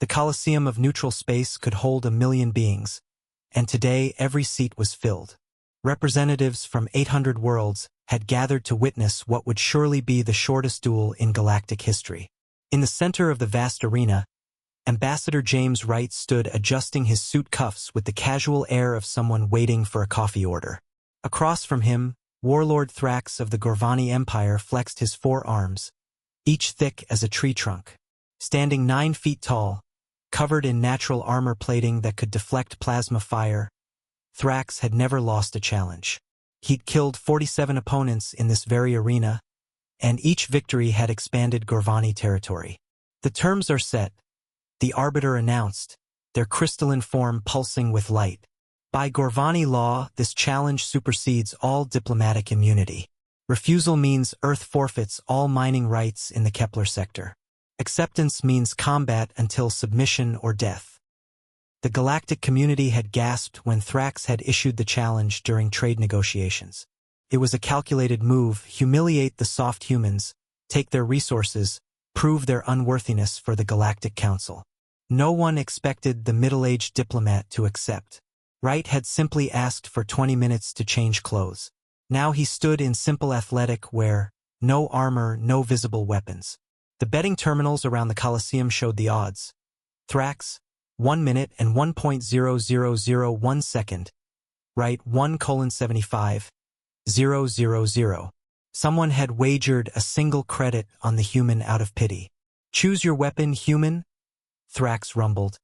The Colosseum of neutral space could hold 1,000,000 beings, and today every seat was filled. Representatives from 800 worlds had gathered to witness what would surely be the shortest duel in galactic history. In the center of the vast arena, Ambassador James Wright stood adjusting his suit cuffs with the casual air of someone waiting for a coffee order. Across from him, Warlord Thrax of the Gorvani Empire flexed his 4 arms, each thick as a tree trunk. Standing 9 feet tall, covered in natural armor plating that could deflect plasma fire, Thrax had never lost a challenge. He'd killed 47 opponents in this very arena, and each victory had expanded Gorvani territory. The terms are set, the Arbiter announced, their crystalline form pulsing with light. By Gorvani law, this challenge supersedes all diplomatic immunity. Refusal means Earth forfeits all mining rights in the Kepler sector. Acceptance means combat until submission or death. The galactic community had gasped when Thrax had issued the challenge during trade negotiations. It was a calculated move: humiliate the soft humans, take their resources, prove their unworthiness for the Galactic Council. No one expected the middle-aged diplomat to accept. Wright had simply asked for 20 minutes to change clothes. Now he stood in simple athletic wear, no armor, no visible weapons. The betting terminals around the Colosseum showed the odds. Thrax, 1 minute and 1.0001 second. Wright, 1:75,000. Someone had wagered a single credit on the human out of pity. Choose your weapon, human, Thrax rumbled,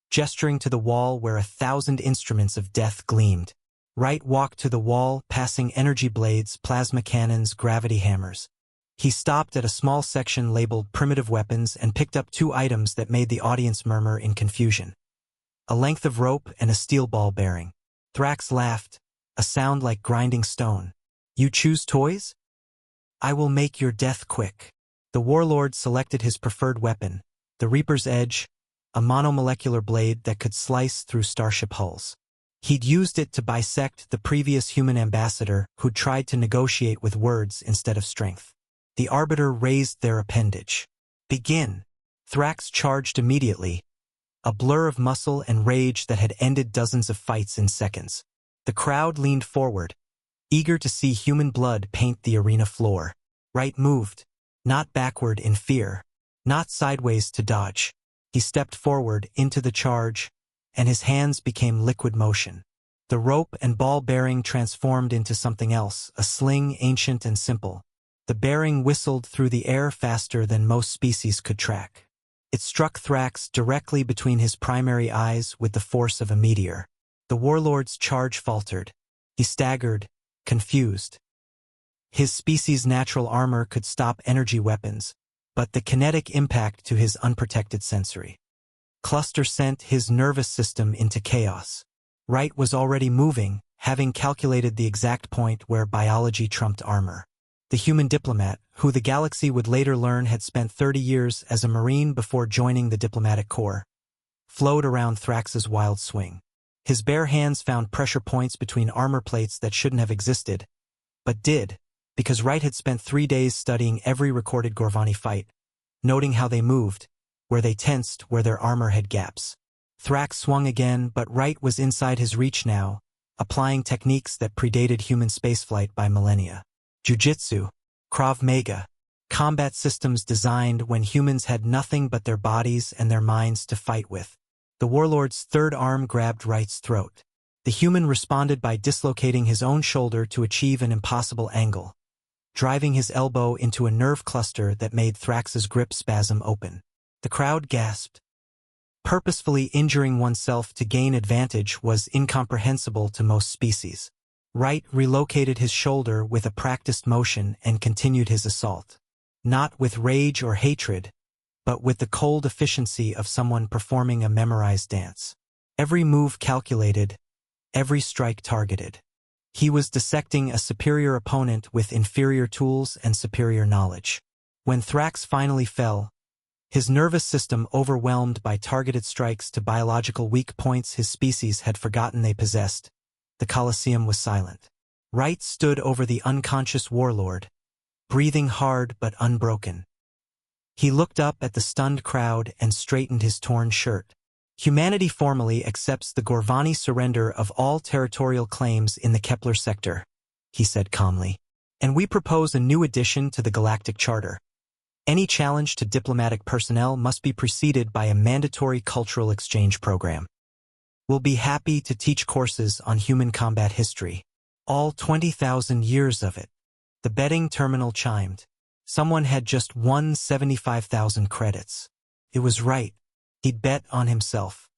gesturing to the wall where 1,000 instruments of death gleamed. Wright walked to the wall, passing energy blades, plasma cannons, gravity hammers. He stopped at a small section labeled primitive weapons and picked up 2 items that made the audience murmur in confusion. A length of rope and a steel ball bearing. Thrax laughed, a sound like grinding stone. You choose toys? I will make your death quick. The Warlord selected his preferred weapon, the Reaper's Edge, a monomolecular blade that could slice through starship hulls. He'd used it to bisect the previous human ambassador who'd tried to negotiate with words instead of strength. The Arbiter raised their appendage. Begin. Thrax charged immediately, a blur of muscle and rage that had ended dozens of fights in seconds. The crowd leaned forward, eager to see human blood paint the arena floor. Wright moved, not backward in fear, not sideways to dodge. He stepped forward into the charge, and his hands became liquid motion. The rope and ball bearing transformed into something else, a sling ancient and simple. The bearing whistled through the air faster than most species could track. It struck Thrax directly between his primary eyes with the force of a meteor. The Warlord's charge faltered. He staggered, confused. His species' natural armor could stop energy weapons, but the kinetic impact to his unprotected sensory cluster sent his nervous system into chaos. Wright was already moving, having calculated the exact point where biology trumped armor. The human diplomat, who the galaxy would later learn had spent 30 years as a Marine before joining the diplomatic corps, flowed around Thrax's wild swing. His bare hands found pressure points between armor plates that shouldn't have existed, but did, because Wright had spent 3 days studying every recorded Gorvani fight, noting how they moved, where they tensed, where their armor had gaps. Thrax swung again, but Wright was inside his reach now, applying techniques that predated human spaceflight by millennia. Jiu-jitsu, Krav Maga, combat systems designed when humans had nothing but their bodies and their minds to fight with. The Warlord's third arm grabbed Wright's throat. The human responded by dislocating his own shoulder to achieve an impossible angle, driving his elbow into a nerve cluster that made Thrax's grip spasm open. The crowd gasped. Purposefully injuring oneself to gain advantage was incomprehensible to most species. Wright relocated his shoulder with a practiced motion and continued his assault. Not with rage or hatred, but with the cold efficiency of someone performing a memorized dance. Every move calculated, every strike targeted. He was dissecting a superior opponent with inferior tools and superior knowledge. When Thrax finally fell, his nervous system overwhelmed by targeted strikes to biological weak points his species had forgotten they possessed, the Colosseum was silent. Wright stood over the unconscious Warlord, breathing hard but unbroken. He looked up at the stunned crowd and straightened his torn shirt. Humanity formally accepts the Gorvani surrender of all territorial claims in the Kepler sector, he said calmly. And we propose a new addition to the Galactic Charter. Any challenge to diplomatic personnel must be preceded by a mandatory cultural exchange program. We'll be happy to teach courses on human combat history. All 20,000 years of it. The betting terminal chimed. Someone had just won 75,000 credits. It was right. He'd bet on himself.